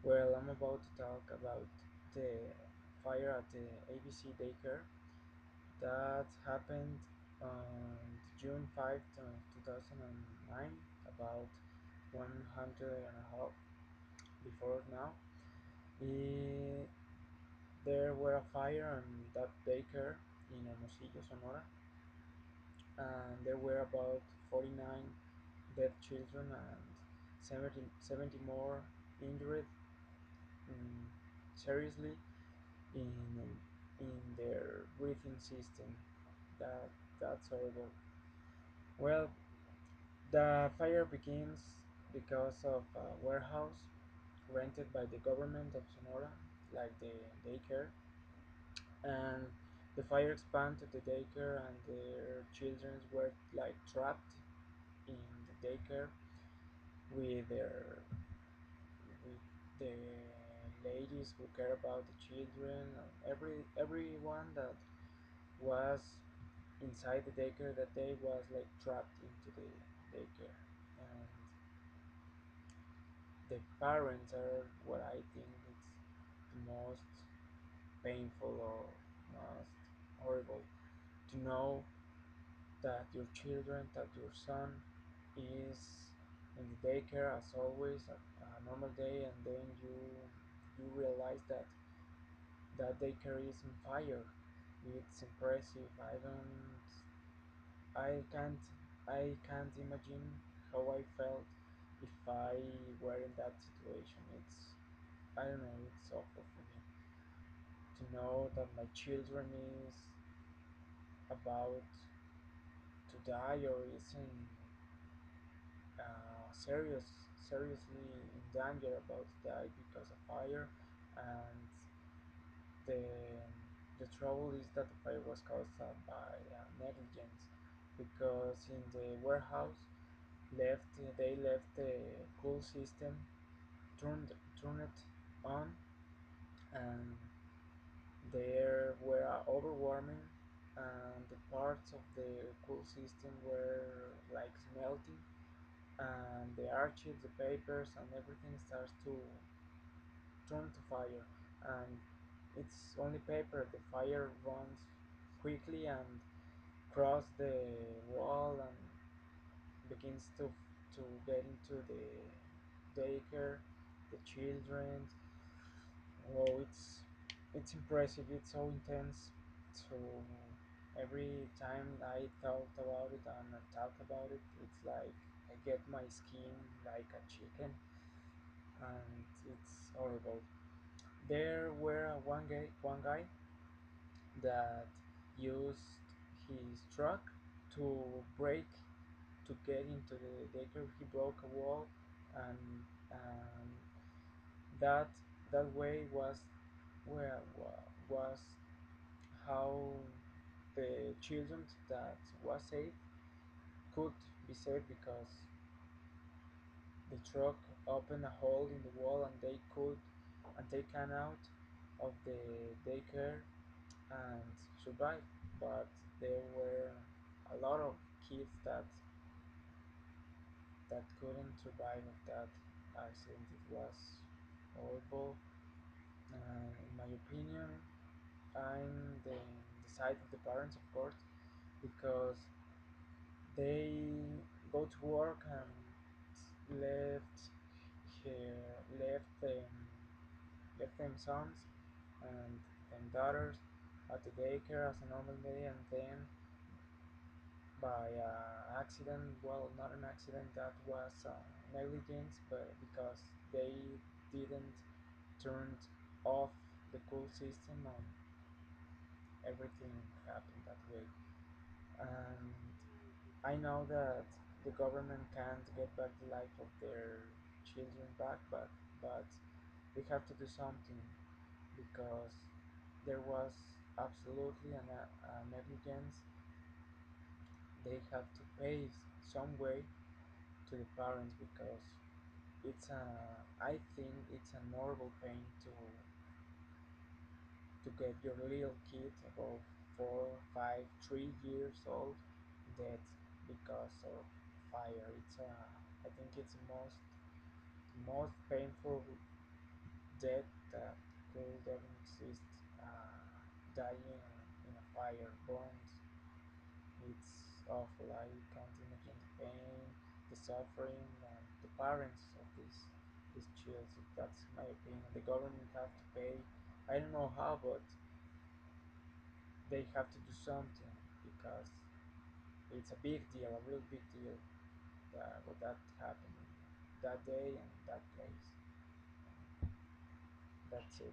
Well, I'm about to talk about the fire at the ABC daycare that happened on June 5th, 2009, about 100 and a half before now. Eh, there were a fire on that daycare in Hermosillo, Sonora, and there were about 49 dead children and 70 more injured mm, seriously in their breathing system. That that's horrible. Well, the fire begins because of a warehouse rented by the government of Sonora, like the daycare, and the fire expanded the daycare, and their children were like trapped in the daycare with their with the ladies who care about the children, and everyone that was inside the daycare that day was like trapped into the daycare, and the parents are what I think it's the most painful or most horrible to know that your children, that your son is in the daycare as always, a normal day, and then you realize that that daycare is on fire. It's impressive. I can't imagine how I felt if I were in that situation. I don't know, it's awful for me to know that my children is about to die or is in seriously in danger about to die because of fire, and the the trouble is that the fire was caused by negligence, because in the warehouse they left the cool system turned on, and there were overwarming, and the parts of the cool system were like smelting, and the archives, the papers, and everything starts to turn to fire. And it's only paper. The fire runs quickly and cross the wall and begins to get into the daycare, the children. Oh, it's impressive. It's so intense. So every time I thought about it and I talk about it, it's like I get my skin like a chicken, and it's horrible. There were one guy that used his truck to break to get into the daycare. He broke a wall, and that way was how the children that was saved could be saved, because the truck opened a hole in the wall, and they came out of the daycare and survived. But there were a lot of kids that couldn't survive of that accident. It was horrible. In my opinion, I'm the side of the parents, of course, because they go to work and left left them sons and daughters at the daycare as a normal day, and then by accident, well, not an accident, that was negligence, but because they didn't turn off the cool system, and everything happened that way. And I know that the government can't get back the life of their children back, but they have to do something, because there was absolutely a negligence. They have to pay some way to the parents, because I think it's a normal pain to get your little kid above 4, 5, 3 years old dead because of fire. I think it's the most painful dead that could ever exist, dying in a fire, burned. It's awful. I can't imagine the pain, the suffering, and the parents of these children. That's my opinion. The government have to pay. I don't know how, but they have to do something because it's a big deal, a real big deal that what that happened that day and that place. That's it.